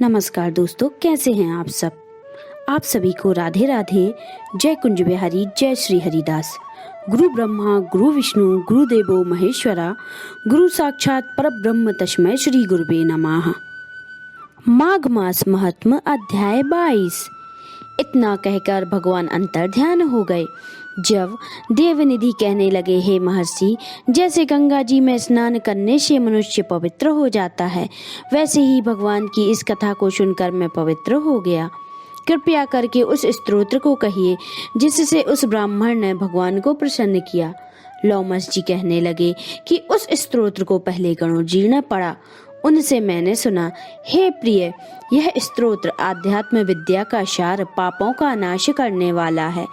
नमस्कार दोस्तों, कैसे हैं आप सब। आप सभी को राधे राधे। जय कुंज बिहारी, जय श्री हरिदास। गुरु ब्रह्मा गुरु विष्णु गुरुदेवो महेश्वरा, गुरु साक्षात परब्रह्म तस्मै श्री गुरुवे नमः। माघ मास महात्म अध्याय 22। इतना कहकर भगवान अंतर ध्यान हो गए। जब देवनिधि कहने लगे, हे महर्षि, जैसे गंगा जी में स्नान करने से मनुष्य पवित्र हो जाता है, वैसे ही भगवान की इस कथा को सुनकर मैं पवित्र हो गया। कृपया करके उस स्तोत्र को कहिए जिससे उस ब्राह्मण ने भगवान को प्रसन्न किया। लोमस जी कहने लगे कि उस स्तोत्र को पहले गणों जी ने पढ़ा। उनसे मैंने सुना, हे प्रिय, यह स्तोत्र आध्यात्म विद्या का सार, पापों का नाश करने वाला है।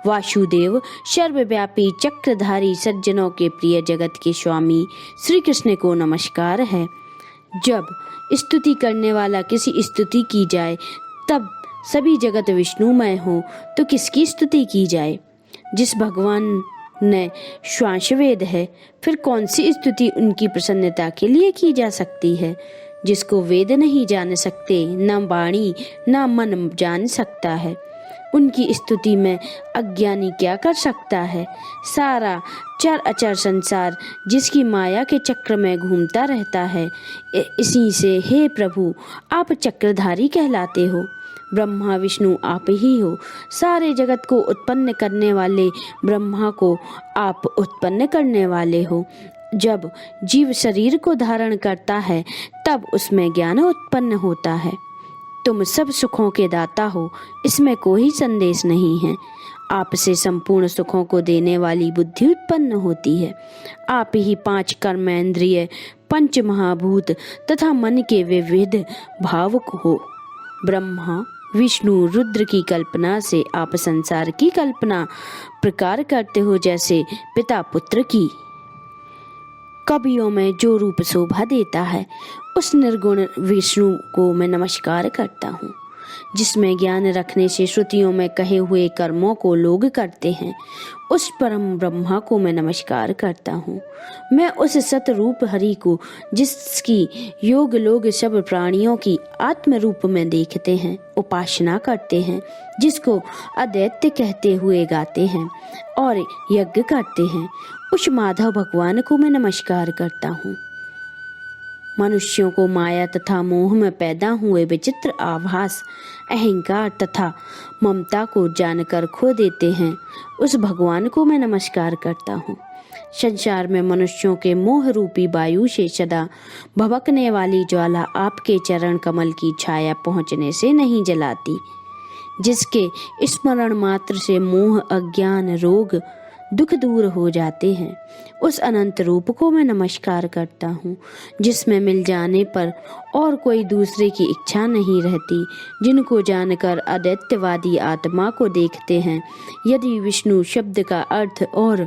वासुदेव सर्वव्यापी चक्रधारी सज्जनों के प्रिय जगत के स्वामी श्री कृष्ण को नमस्कार है। जब स्तुति करने वाला किसी स्तुति की जाए तब सभी जगत विष्णुमय हो तो किसकी स्तुति की जाए। जिस भगवान ने श्वास वेद है, फिर कौन सी स्तुति उनकी प्रसन्नता के लिए की जा सकती है। जिसको वेद नहीं जान सकते, न वाणी न मन जान सकता है, उनकी स्तुति में अज्ञानी क्या कर सकता है। सारा चर अचर संसार जिसकी माया के चक्र में घूमता रहता है, इसी से हे प्रभु आप चक्रधारी कहलाते हो। ब्रह्मा विष्णु आप ही हो। सारे जगत को उत्पन्न करने वाले ब्रह्मा को आप उत्पन्न करने वाले हो। जब जीव शरीर को धारण करता है तब उसमें ज्ञान उत्पन्न होता है। तुम सब सुखों के दाता हो, इसमें कोई संदेश नहीं है। आपसे संपूर्ण सुखों को देने वाली बुद्धि उत्पन्न होती है। आप ही 5 कर्मेंद्रिय, 5 महाभूत तथा मन के विविध भावक हो। ब्रह्मा विष्णु रुद्र की कल्पना से आप संसार की कल्पना प्रकार करते हो, जैसे पिता पुत्र की। कवियों में जो रूप शोभा देता है, उस निर्गुण विष्णु को मैं नमस्कार करता हूँ। जिसमें ज्ञान रखने से श्रुतियों में कहे हुए कर्मों को लोग करते हैं, उस परम ब्रह्मा को मैं नमस्कार करता हूँ। मैं उस सतरूप हरि को, जिसकी योग लोग सब प्राणियों की आत्म रूप में देखते हैं, उपासना करते हैं, जिसको अदैत्य कहते हुए गाते हैं और यज्ञ करते हैं, उस माधव भगवान को मैं नमस्कार करता हूँ। मनुष्यों को माया तथा मोह में पैदा हुए विचित्र आभास, अहंकार तथा ममता को जानकर खो देते हैं, उस भगवान को मैं नमस्कार करता हूँ। संसार में मनुष्यों के मोह रूपी वायु से सदा भभकने वाली ज्वाला आपके चरण कमल की छाया पहुँचने से नहीं जलाती। जिसके स्मरण मात्र से मोह, अज्ञान, रोग, दुख दूर हो जाते हैं, उस अनंत रूप को मैं नमस्कार करता हूँ। जिसमें मिल जाने पर और कोई दूसरे की इच्छा नहीं रहती, जिनको जानकर अद्वैतवादी आत्मा को देखते हैं। यदि विष्णु शब्द का अर्थ और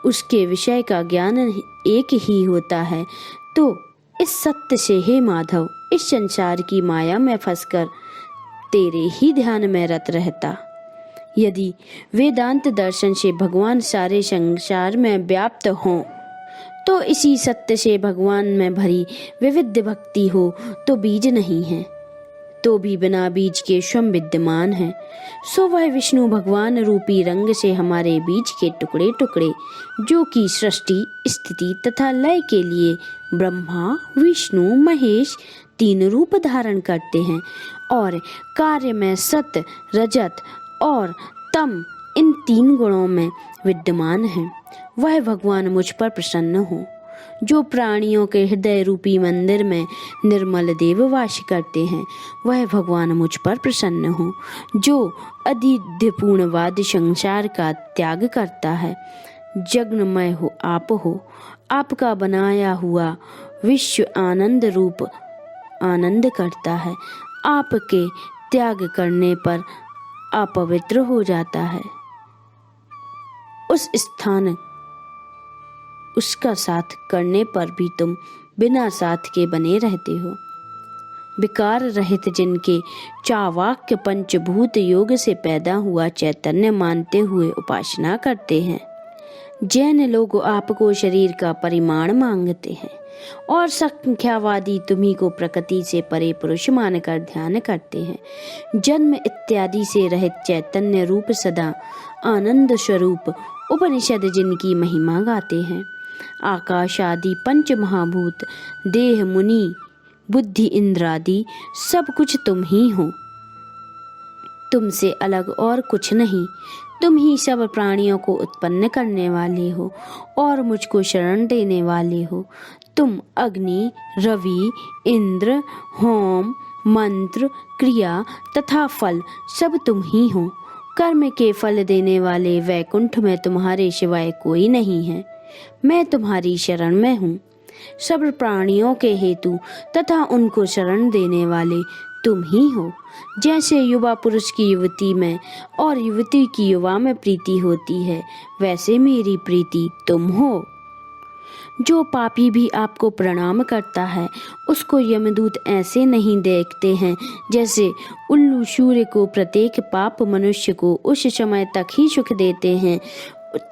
उसके विषय का ज्ञान एक ही होता है, तो इस सत्य से हे माधव, इस संसार की माया में फंसकर तेरे ही ध्यान में रत रहता। यदि वेदांत दर्शन से भगवान सारे संसार में व्याप्त हों, तो इसी सत्य से भगवान में भरी विविध भक्ति हो तो बीज नहीं है, तो भी बिना बीज के स्वयं विद्यमान है। सो वह विष्णु भगवान रूपी रंग से हमारे बीज के टुकड़े टुकड़े, जो कि सृष्टि, स्थिति तथा लय के लिए ब्रह्मा विष्णु महेश 3 रूप धारण करते हैं और कार्य में सत, रजत और तम, इन 3 गुणों में विद्यमान है, वह भगवान मुझ पर प्रसन्न हो। जो प्राणियों के हृदय रूपी मंदिर में निर्मल देव वास करते हैं, वह भगवान मुझ पर प्रसन्न हो। जो अधिध्यपूर्णवाद संसार का त्याग करता है, जगन्मय हो आपका बनाया हुआ विश्व आनंद रूप आनंद करता है। आपके त्याग करने पर अपवित्र हो जाता है, उस स्थान उसका साथ करने पर भी तुम बिना साथ के बने रहते हो। विकार रहित जिनके चावाक्य पंचभूत योग से पैदा हुआ चैतन्य मानते हुए उपासना करते हैं, जैन लोग आपको शरीर का परिमाण मांगते हैं। और संख्यावादी तुम्ही को प्रकृति से परे पुरुष मानकर ध्यान करते हैं। जन्म इत्यादि से रहित चैतन्य रूप सदा आनंद स्वरूप उपनिषद जिनकी महिमा गाते हैं। आकाश आदि पंच महाभूत, देह, मुनि, बुद्धि, इंद्र आदि सब कुछ तुम ही हो, तुमसे अलग और कुछ नहीं। तुम ही सब प्राणियों को उत्पन्न करने वाले हो और मुझको शरण देने वाले हो। तुम अग्नि, रवि, इंद्र, होम, मंत्र, क्रिया तथा फल सब तुम ही हो। कर्म के फल देने वाले वैकुंठ में तुम्हारे सिवाय कोई नहीं है। मैं तुम्हारी शरण में हूँ। सब प्राणियों के हेतु तथा उनको शरण देने वाले तुम ही हो। जैसे युवा पुरुष की युवती में और युवती की युवा में प्रीति होती है, वैसे मेरी प्रीति तुम हो। जो पापी भी आपको प्रणाम करता है, उसको यमदूत ऐसे नहीं देखते हैं जैसे उल्लू सूर्य को प्रत्येक पाप मनुष्य को उस समय तक ही सुख देते हैं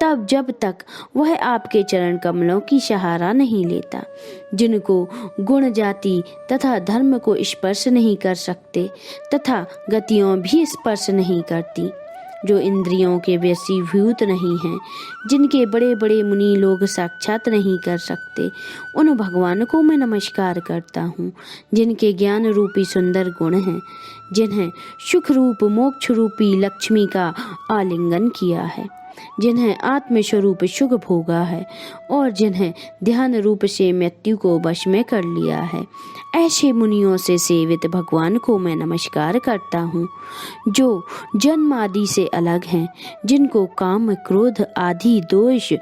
तब जब तक वह आपके चरण कमलों की सहारा नहीं लेता। जिनको गुण, जाति तथा धर्म को स्पर्श नहीं कर सकते तथा गतियों भी स्पर्श नहीं करती, जो इंद्रियों के वशीभूत नहीं हैं, जिनके बड़े बड़े मुनि लोग साक्षात नहीं कर सकते, उन भगवान को मैं नमस्कार करता हूँ। जिनके ज्ञान रूपी सुंदर गुण हैं, जिन्हें सुख रूप मोक्ष रूपी लक्ष्मी का आलिंगन किया है, जिन्हें आत्मस्वरूप सुख भोगा है और जिन्हें ध्यान रूप से मृत्यु को वश में कर लिया है, ऐसे मुनियों से सेवित भगवान को मैं नमस्कार करता हूँ। जो जन्म आदि से अलग हैं, जिनको काम, क्रोध आदि दोष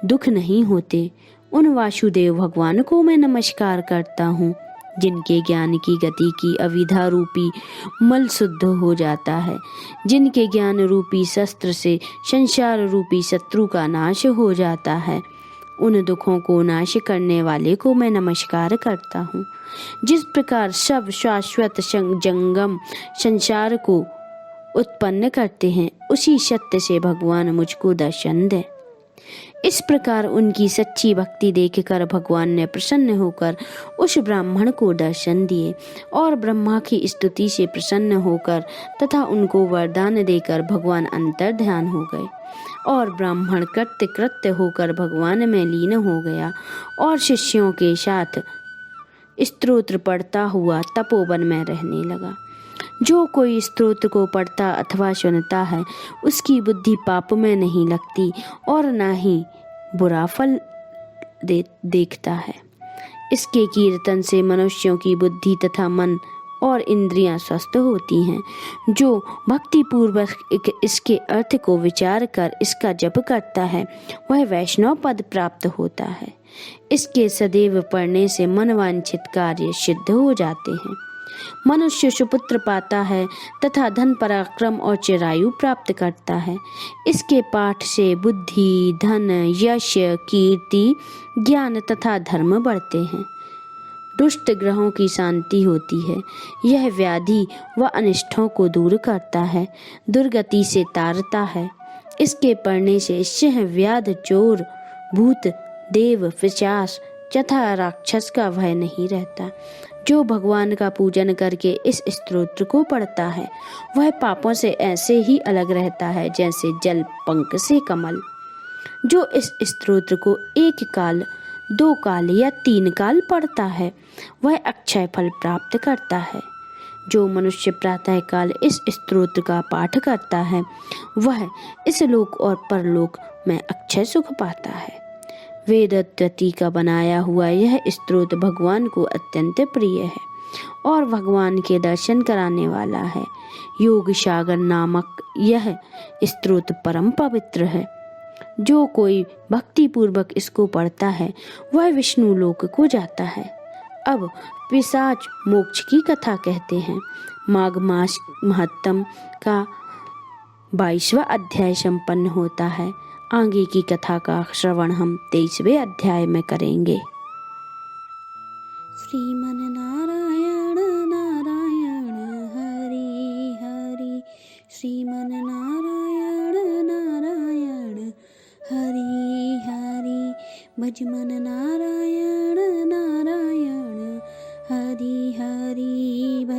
दुख नहीं होते, उन वासुदेव भगवान को मैं नमस्कार करता हूँ। जिनके ज्ञान की गति की अविद्या रूपी मल शुद्ध हो जाता है, जिनके ज्ञान रूपी शस्त्र से संसार रूपी शत्रु का नाश हो जाता है, उन दुखों को नाश करने वाले को मैं नमस्कार करता हूँ। जिस प्रकार सब शाश्वत जंगम संसार को उत्पन्न करते हैं, उसी सत्य से भगवान मुझको दर्शन दे। इस प्रकार उनकी सच्ची भक्ति देखकर भगवान ने प्रसन्न होकर उस ब्राह्मण को दर्शन दिए और ब्रह्मा की स्तुति से प्रसन्न होकर तथा उनको वरदान देकर भगवान अंतर ध्यान हो गए और ब्राह्मण कृत्य कृत्य होकर भगवान में लीन हो गया और शिष्यों के साथ स्तोत्र पढ़ता हुआ तपोवन में रहने लगा। जो कोई स्तोत्र को पढ़ता अथवा सुनता है, उसकी बुद्धि पाप में नहीं लगती और न ही बुरा फल देखता है। इसके कीर्तन से मनुष्यों की बुद्धि तथा मन और इंद्रियां स्वस्थ होती हैं। जो भक्ति पूर्वक इसके अर्थ को विचार कर इसका जप करता है, वह वैष्णव पद प्राप्त होता है। इसके सदैव पढ़ने से मनवांछित कार्य सिद्ध हो जाते हैं। मनुष्य सुपुत्र पाता है तथा धन, पराक्रम और चिरायु प्राप्त करता है। इसके पाठ से बुद्धि, धन, यश, कीर्ति, ज्ञान तथा धर्म बढ़ते हैं। दुष्ट ग्रहों की शांति होती है। यह व्याधि व अनिष्टों को दूर करता है, दुर्गति से तारता है। इसके पढ़ने से सिंह, व्याध, चोर, भूत, देव, पिशाच तथा राक्षस का भय नहीं रहता। जो भगवान का पूजन करके इस स्तोत्र को पढ़ता है, वह पापों से ऐसे ही अलग रहता है जैसे जल पंख से कमल। जो इस स्तोत्र को एक काल, 2 काल या 3 काल पढ़ता है, वह अक्षय फल प्राप्त करता है। जो मनुष्य प्रातः काल इस स्तोत्र का पाठ करता है, वह इस लोक और परलोक में अक्षय सुख पाता है। वेदत्वती का बनाया हुआ यह स्तोत्र भगवान को अत्यंत प्रिय है और भगवान के दर्शन कराने वाला है। योग सागर नामक यह स्तोत्र परम पवित्र है। जो कोई भक्ति पूर्वक इसको पढ़ता है, वह विष्णु लोक को जाता है। अब पिशाच मोक्ष की कथा कहते हैं। माघ मास महत्तम का 22वां अध्याय संपन्न होता है। आगे की कथा का श्रवण हम 23वें अध्याय में करेंगे। श्रीमन नारायण नारायण हरि हरि, श्रीमन नारायण नारायण हरि हरि, भजमन नारायण नारायण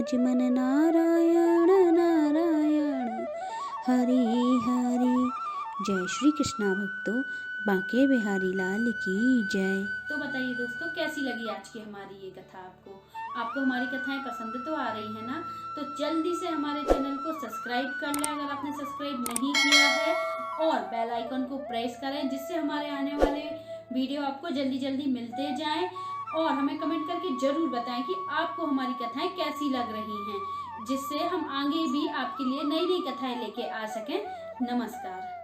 भज मन नारायण नारायण हरि हरि। जय श्री कृष्णा भक्तों, बांके बिहारी लाल की जय। तो बताइए दोस्तों, कैसी लगी आज की हमारी ये कथा आपको? आपको हमारी कथाएं पसंद तो आ रही है ना? तो जल्दी से हमारे चैनल को सब्सक्राइब कर लें अगर आपने सब्सक्राइब नहीं किया है, और बेल आइकन को प्रेस करें जिससे हमारे आने वाले वीडियो आपको जल्दी जल्दी मिलते जाएं। और हमें कमेंट करके ज़रूर बताएं कि आपको हमारी कथाएं कैसी लग रही हैं, जिससे हम आगे भी आपके लिए नई नई कथाएं लेके आ सकें। नमस्कार।